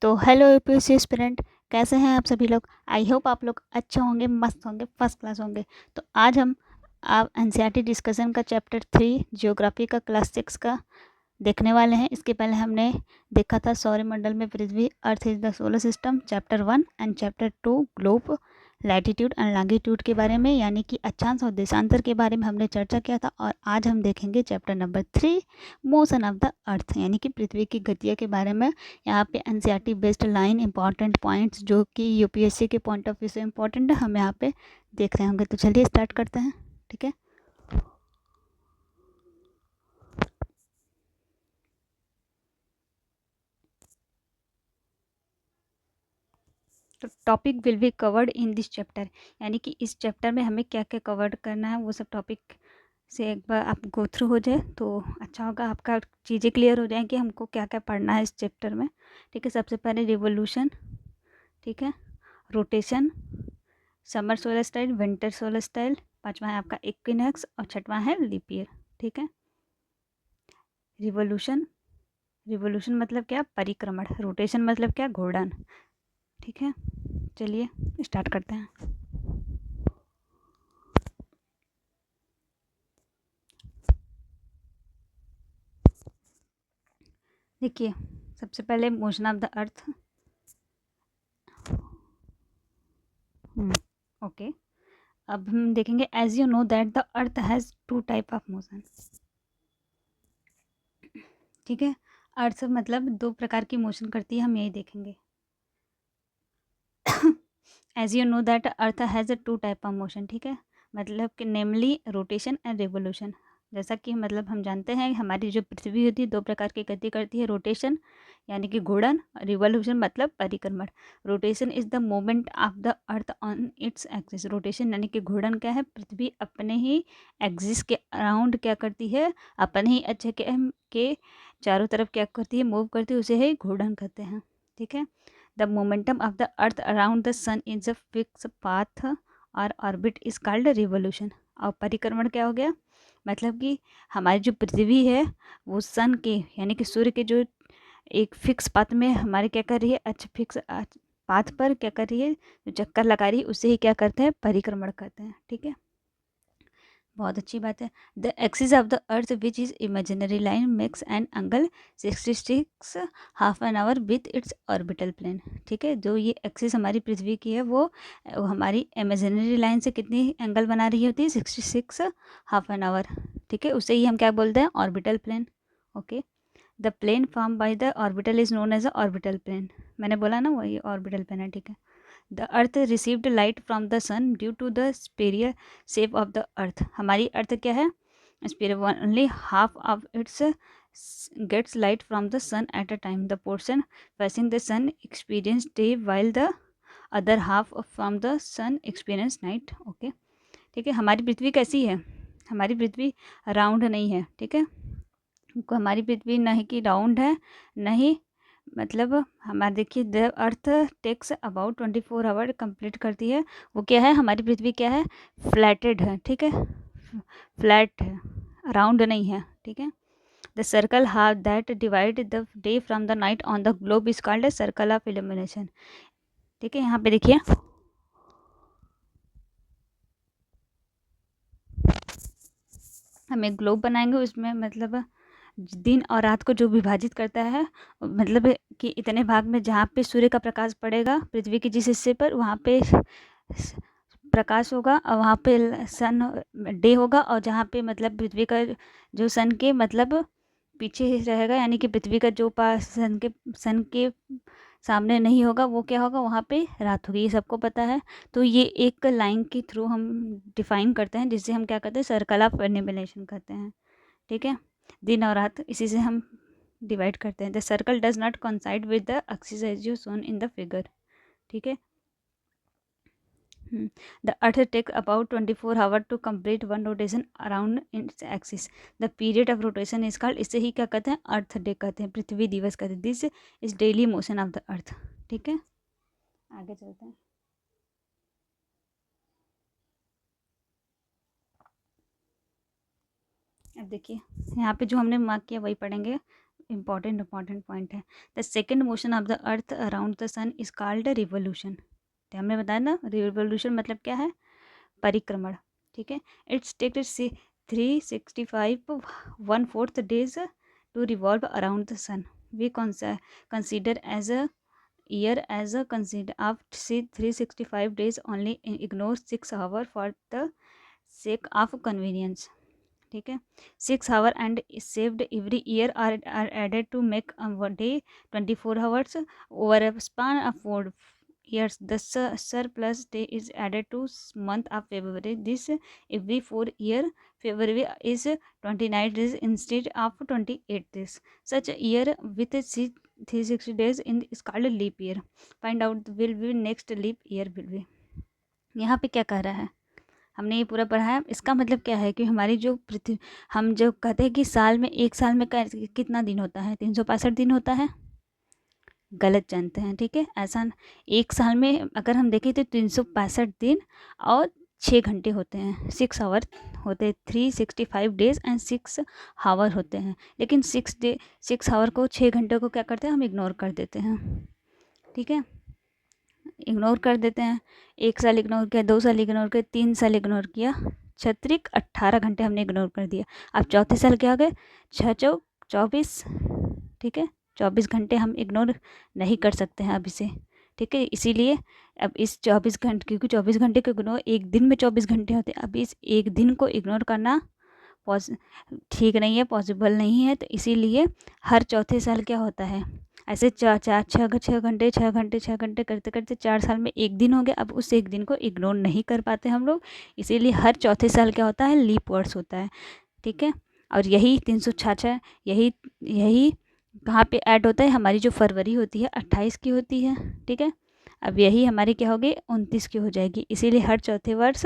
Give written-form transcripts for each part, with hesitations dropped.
तो hello UPSC aspirant, कैसे हैं आप सभी लोग। आई होप आप लोग अच्छे होंगे, मस्त होंगे, फर्स्ट क्लास होंगे। तो आज हम आप एनसीईआरटी डिस्कशन का चैप्टर 3 जियोग्राफी का क्लास 6 का देखने वाले हैं। इसके पहले हमने देखा था सौरमंडल में पृथ्वी, earth is the solar system, chapter 1 and chapter 2 globe, latitude and longitude के बारे में, यानी कि अक्षांश और देशांतर के बारे में हमने चर्चा किया था। और आज हम देखेंगे chapter number 3 motion of the अर्थ, यानी कि पृथ्वी की गतियों के बारे में। यहाँ पे NCERT based line important points जो कि यूपीएससी के पॉइंट ऑफ व्यू से इंपॉर्टेंट है, हम यहाँ पे देख रहे होंगे। तो चलिए स्टार्ट करते हैं, ठीक है। तो topic will be covered in this chapter, यानी कि इस चैप्टर में हमें क्या क्या कवर करना है वो सब टॉपिक से एक बार आप गो थ्रू हो जाए तो अच्छा होगा, आपका चीज़ें क्लियर हो जाए कि हमको क्या क्या पढ़ना है इस चैप्टर में, ठीक है। सबसे पहले रिवोल्यूशन, ठीक है, rotation, summer solar style, winter solar style, पांचवा है आपका इक्विनॉक्स और छठवां है लीप ईयर, ठीक है। रिवोल्यूशन, रिवोल्यूशन मतलब क्या, परिक्रमण। रोटेशन मतलब क्या, घूर्णन, ठीक है। चलिए स्टार्ट करते हैं। देखिए सबसे पहले motion of the earth, okay. अब हम देखेंगे as you know that the earth has two type of motion, ठीक है। अर्थ मतलब दो प्रकार की मोशन करती है, हम यही देखेंगे। As you know that earth has a two type of motion, ठीक है, मतलब कि नेमली रोटेशन एंड रिवोल्यूशन। जैसा कि मतलब हम जानते हैं हमारी जो पृथ्वी होती है दो प्रकार की गति करती है, रोटेशन यानी कि घूर्णन, रिवोल्यूशन मतलब परिक्रमण। Rotation is the movement of the earth on its axis. Rotation यानी कि घूर्णन क्या है, पृथ्वी अपने ही एक्सिस के अराउंड क्या करती है, अपने ही अच्छे के चारों तरफ क्या करती है, मूव करती है, उसे ही घूर्णन कहते हैं, ठीक है। The momentum of the earth around the sun is a fixed path और ऑर्बिट इज कॉल्ड रिवोल्यूशन। और परिक्रमण क्या हो गया, मतलब कि हमारी जो पृथ्वी है वो सन के यानी कि सूर्य के जो एक फिक्स पाथ में हमारे क्या कर रही है, अच्छा फिक्स पाथ पर क्या कर रही है, जो चक्कर लगा रही है उसे ही क्या करते हैं, परिक्रमण करते हैं, ठीक है। बहुत अच्छी बात है। The axis of the earth which is imaginary line makes an angle 66 half an hour with its orbital plane, ठीक है। जो ये एक्सिस हमारी पृथ्वी की है वो हमारी इमेजिनरी लाइन से कितनी एंगल बना रही होती है, 66 हाफ एन आवर, ठीक है। उसे ही हम क्या बोलते हैं, orbital plane, okay. The plane form by the orbital is known as a orbital plane, मैंने बोला ना वही ऑर्बिटल प्लेन है, ठीक है। The earth received light from the sun due to the spherical shape of the earth. हमारी earth क्या है, spherical, only half of its gets light from the sun at a time. The portion facing the sun experience day while the other half from the sun experience night, okay, ठीक है। हमारी पृथ्वी कैसी है, हमारी पृथ्वी round नहीं है, ठीक है। हमारी पृथ्वी न ही कि राउंड है, न ही मतलब हमारे देखिए the earth takes about 24 hour complete करती है। वो क्या है, हमारी पृथ्वी क्या है, फ्लैटेड है, ठीक है, फ्लैट है, राउंड नहीं है, ठीक है। The circle half that divide the day from the night on the globe is called a circle of illumination, ठीक है। यहाँ पे देखिए हम एक ग्लोब बनाएंगे, उसमें मतलब दिन और रात को जो विभाजित करता है, मतलब कि इतने भाग में जहाँ पे सूर्य का प्रकाश पड़ेगा पृथ्वी के जिस हिस्से पर, वहाँ पे प्रकाश होगा और वहाँ पे सन डे होगा, और जहाँ पे मतलब पृथ्वी का जो सन के मतलब पीछे रहेगा, यानी कि पृथ्वी का जो पास सन के सामने नहीं होगा वो क्या होगा, वहाँ पे रात होगी, ये सबको पता है। तो ये एक लाइन के थ्रू हम डिफाइन करते हैं, जिससे हम क्या करते हैं, सर्कल ऑफ इल्यूमिनेशन करते हैं, ठीक है। दिन और रात इसी से हम डिवाइड करते हैं। The circle does not coincide with the axis as you shown in the figure, ठीक है। The earth takes about 24 hours to complete one rotation around its axis. The period of rotation is called, इससे ही क्या कहते हैं, अर्थ day कहते हैं, पृथ्वी दिवस कहते हैं। This is daily motion of the अर्थ, ठीक है। आगे चलते हैं। अब देखिए यहाँ पे जो हमने मार्क किया वही पढ़ेंगे। important पॉइंट है। The second motion of the earth around the sun is called revolution. तो हमने बताया ना रिवोल्यूशन मतलब क्या है, परिक्रमण, ठीक है। It's take 365 1/4 days to revolve around the sun. We consider as a year as a consider of 365 days only, ignore 6 hours for the sake of convenience, ठीक है। 6 hours and saved every year are added to make a day 24 hours over a span of 4 years. The surplus day is added to month of February. This every 4 year February is 29 days instead of 28 days. Such a year with 360 days in is called leap year. Find out will be next leap year will be. यहाँ पे क्या कह रहा है, हमने ये पूरा पढ़ा है। इसका मतलब क्या है कि हमारी जो पृथ्वी, हम जो कहते हैं कि साल में, एक साल में कितना दिन होता है, 365 दिन होता है, गलत जानते हैं, ठीक है। ऐसा एक साल में अगर हम देखें तो 365 दिन और 6 घंटे होते हैं, 6 आवर होते हैं, 365 डेज एंड 6 आवर होते हैं। लेकिन 6 आवर को, 6 घंटे को क्या करते हैं, हम इग्नोर कर देते हैं, ठीक है, इग्नोर कर देते हैं। 1 साल इग्नोर किया, 2 साल इग्नोर किया, 3 साल इग्नोर किया, 18 घंटे हमने इग्नोर कर दिया। अब चौथे साल क्या हो गए, 6 चौक 24, ठीक है। 24 घंटे हम इग्नोर नहीं कर सकते हैं अब इसे, ठीक है। इसीलिए अब इस 24 घंटे, क्योंकि 24 घंटे को इग्नोर, एक दिन में 24 घंटे होते हैं, अब इस एक दिन को इग्नोर करना ठीक नहीं है, पॉसिबल नहीं है। तो इसीलिए हर चौथे साल क्या होता है, ऐसे 6 घंटे करते करते 4 साल में एक दिन हो गया। अब उस एक दिन को इग्नोर नहीं कर पाते हम लोग, इसीलिए हर चौथे साल क्या होता है, लीप वर्ड्स होता है, ठीक है। और यही 366, यही कहाँ पे ऐड होता है, हमारी जो फरवरी होती है 28 की होती है, ठीक है। अब यही हमारी क्या होगी, 29 की हो जाएगी। इसीलिए हर चौथे वर्ष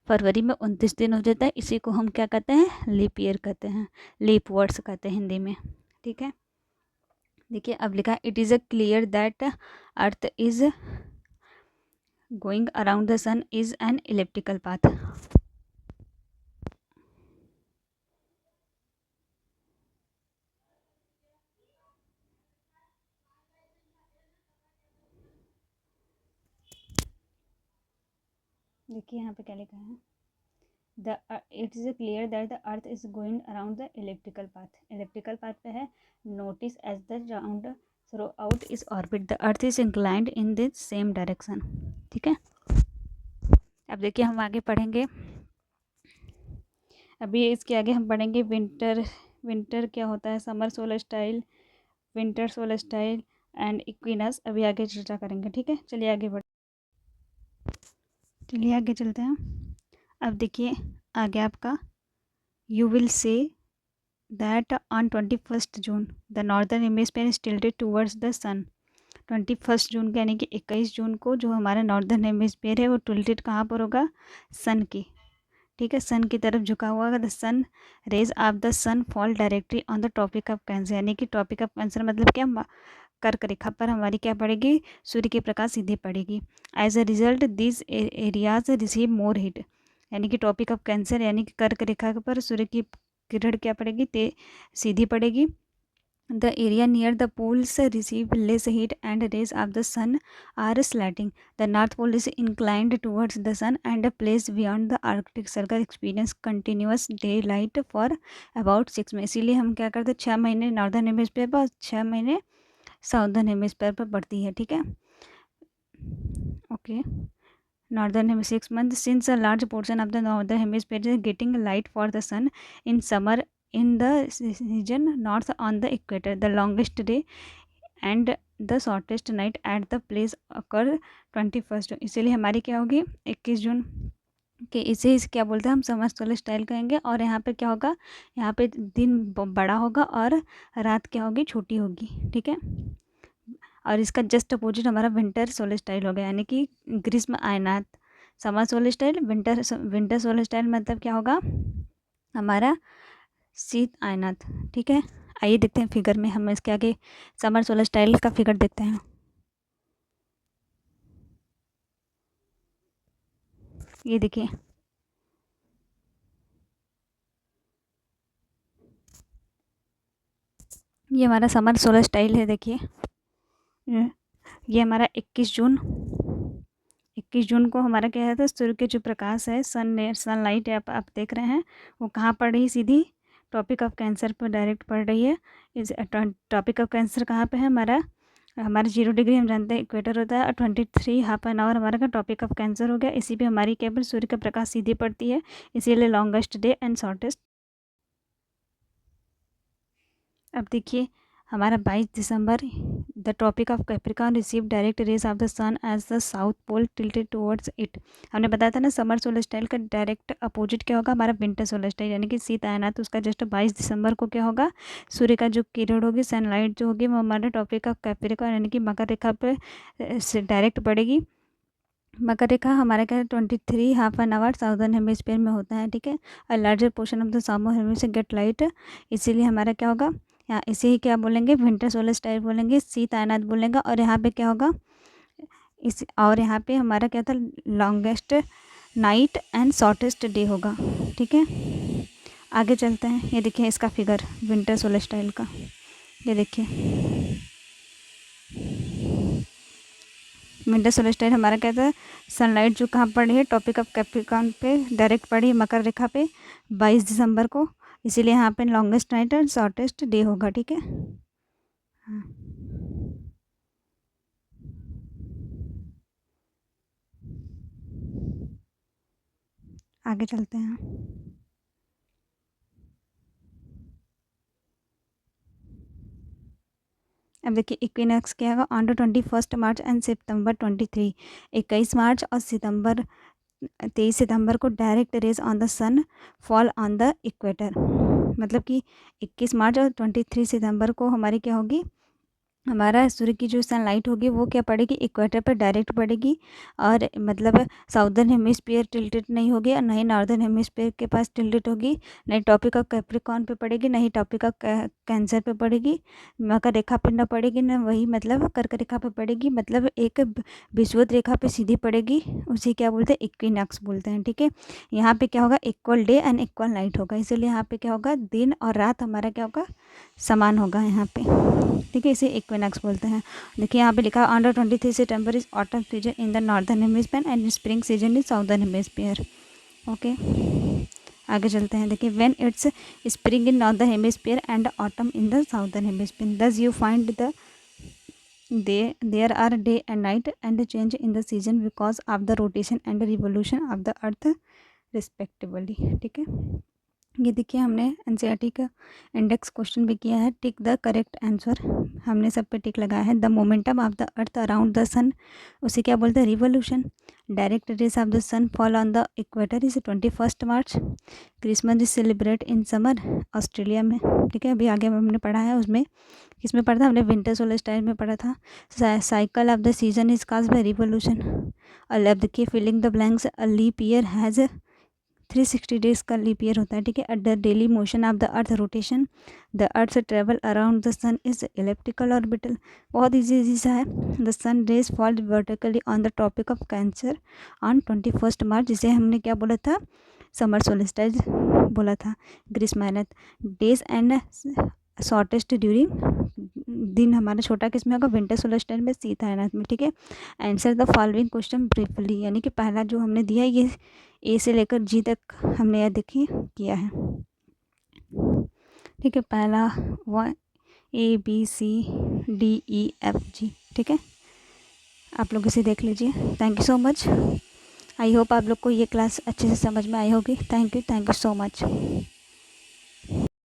फरवरी में 29 दिन हो जाता है। इसी को हम क्या कहते हैं, लीप ईयर कहते हैं, लीप वर्ड्स कहते हैं हिंदी में, ठीक है। देखिए अब लिखा, it is a clear that earth is going around the sun is an elliptical path. देखिए यहाँ पे क्या लिखा है, it is clear that the earth is going around the elliptical path. Elliptical path पे है, notice as the round throughout is orbit the earth is inclined in this same direction, ठीक है। अब देखिए हम आगे पढ़ेंगे, अभी इसके आगे हम पढ़ेंगे विंटर क्या होता है, summer solar style, winter solar style and equinox. अभी आगे चर्चा करेंगे, ठीक है। चलिए आगे चलिए आगे चलते हैं। अब देखिए आगे आपका, you will see that on 21 June the northern hemisphere is tilted towards the sun. 21 जून के यानी कि 21 जून को जो हमारा नॉर्दर्न हेमिस्फीयर है वो टिल्टेड कहाँ पर होगा, सन की, ठीक है, सन की तरफ झुका हुआ होगा। The sun rays of the sun fall directly on the topic of cancer, यानी कि टॉपिक ऑफ कैंसर मतलब क्या, कर्क रेखा पर हमारी क्या पड़ेगी, सूर्य की प्रकाश सीधे पड़ेगी। As a result this areas receive more heat, यानी कि टॉपिक ऑफ कैंसर यानी कि कर्क रेखा पर सूर्य की किरण क्या पड़ेगी, सीधी पड़ेगी। The area near the poles receive less heat and rays of the sun are slanting. The North Pole is inclined towards the sun and a place beyond the Arctic Circle experience continuous daylight for about 6 months. इसीलिए हम क्या करते हैं, 6 महीने northern hemisphere पर, 6 महीने southern hemisphere पर पड़ती है, ठीक है। Okay, northern hemisphere 6 months, since a large portion of the northern hemisphere is getting light for the sun in summer in the region north on the equator. The longest day and the shortest night at the place occur 21st जून। इसीलिए हमारी क्या होगी, 21 जून के, इसे क्या बोलते हैं हम, समर सोलर स्टाइल कहेंगे। और यहाँ पे क्या होगा, यहाँ पे दिन बड़ा होगा और रात क्या होगी, छोटी होगी, ठीक है। और इसका जस्ट अपोजिट हमारा विंटर सोलर स्टाइल हो गया, यानी कि ग्रीष्म आयनात। Summer solar style, winter solar style मतलब क्या होगा, हमारा शीत आयनात, ठीक है। आइए देखते हैं फिगर में, हम इसके आगे समर सोलर स्टाइल का फिगर देखते हैं। ये देखिए, ये हमारा समर सोलर स्टाइल है। देखिए ये हमारा 21 जून को हमारा क्या है था, सूर्य के जो प्रकाश है, सनलाइट आप देख रहे हैं, वो कहाँ पड़ रही है, सीधी टॉपिक ऑफ कैंसर पर डायरेक्ट पड़ रही है। इस टॉपिक ऑफ कैंसर कहाँ पे है, हमारे 0 डिग्री हम जानते हैं इक्वेटर होता है, और 23 हाफ एन आवर हमारा का टॉपिक ऑफ कैंसर हो गया। इसी पे हमारी केवल सूर्य का प्रकाश सीधी पड़ती है, इसीलिए लॉन्गेस्ट डे एंड शॉर्टेस्ट। अब देखिए हमारा 22 दिसंबर, the tropic of capricorn receive direct rays of the sun as the south pole tilted towards it. हमने बताया था ना समर सोलर स्टाइल का डायरेक्ट अपोजिट क्या होगा, हमारा विंटर सोलर स्टाइल, यानी कि शीत आयनात उसका जस्ट 22 दिसंबर को क्या होगा, सूर्य का जो किरण होगी, सनलाइट जो होगी, वो हमारे टॉपिक ऑफ कैप्रिकॉर्न यानी कि मकर रेखा पे डायरेक्ट पड़ेगी। मकर रेखा हमारे क्या 23 half an hour southern hemisphere में होता है, ठीक है। और larger portion of the southern hemisphere get light, इसीलिए हमारा क्या होगा, यहाँ इसे ही क्या बोलेंगे, विंटर सोलर स्टाइल बोलेंगे, शीत आयनात बोलेंगे। और यहाँ पे क्या होगा, और यहाँ पे हमारा क्या था, longest night and shortest day होगा, ठीक है। आगे चलते हैं, ये देखिए इसका फिगर विंटर सोलर स्टाइल का, ये देखिए विंटर सोलर स्टाइल हमारा क्या था, सनलाइट जो कहाँ पड़ी है, टॉपिक ऑफ कैप्रिकॉर्न पे डायरेक्ट पड़ी है, मकर रेखा पे 22 दिसंबर को, इसीलिए यहाँ पे लॉन्गेस्ट नाइट और शॉर्टेस्ट डे होगा, ठीक है। हाँ, आगे चलते हैं। अब देखिए इक्विनॉक्स क्या होगा on the 21 March and September 23, 21 मार्च और 23 सितंबर को direct rays on the sun fall on the equator. मतलब कि 21 मार्च और 23 सितंबर को हमारी क्या होगी, हमारा सूर्य की जो सनलाइट होगी वो क्या पड़ेगी, इक्वेटर पर डायरेक्ट पड़ेगी। और मतलब साउदर्न हेमिस्फीयर टिल्टेड नहीं होगी और नहीं नॉर्दर्न हेमिस्फीयर के पास टिल्टेड होगी, नहीं टॉपिक ऑफ कैप्रिकॉर्न पे पड़ेगी, नहीं टॉपिक ऑफ कैंसर पे पड़ेगी, मकर रेखा पे ना पड़ेगी, ना वही मतलब कर्क रेखा पे पड़ेगी, मतलब एक विषुवत रेखा पे सीधी पड़ेगी, उसे क्या बोलते हैं, इक्विनॉक्स बोलते हैं, ठीक है। यहाँ पे क्या होगा, equal day and equal night होगा, इसलिए यहाँ पे क्या होगा, दिन और रात हमारा क्या होगा, समान होगा यहाँ पे, ठीक है। इसे इक्विनॉक्स बोलते हैं। देखिए यहाँ पे लिखा है on 23 September is autumn season in the northern hemisphere and spring season is southern hemisphere, okay. आगे चलते हैं, देखिए when it's spring in northern hemisphere and autumn in the southern hemisphere, thus you find the there are day and night and change in the season because of the rotation and revolution of the earth respectively, ठीक है। ये देखिए हमने NCERT का index question भी किया है, tick the correct answer, हमने सब पे टिक लगाया है। The momentum of the earth around the sun, उसे क्या बोलते हैं, revolution. Direct rays of the sun fall on the equator is 21 March. Christmas is celebrate in summer Australia में, ठीक है। अभी आगे हमने पढ़ा है, उसमें किसमें पढ़ा था हमने, विंटर सोलर स्टाइल में पढ़ा था। Cycle of the season is cause by revolution. और अब देखिए filling the blanks, a leap year has 360 days का लीप ईयर होता है, ठीक है। At the daily motion of the earth rotation, the earth travel around the sun is elliptical orbital. बहुत easy सा है। The sun rays fall vertically on the topic of cancer on 21 March, जिसे हमने क्या बोला था, समर सोलिस्टाइज बोला था। ग्रीष्मायनत डेज एंड शॉर्टेस्ट ड्यूरिंग, दिन हमारा छोटा किस में होगा, विंटर सोलर स्टाइल में, शीत आयनात में, ठीक है। Answer the following question briefly, यानी कि पहला जो हमने दिया ये ए से लेकर जी तक हमने यह देखिए किया है, ठीक है। पहला 1 A B C D E F G, ठीक है। आप लोग इसे देख लीजिए। Thank you so much. I hope आप लोग को ये क्लास अच्छे से समझ में आई होगी। Thank you so much.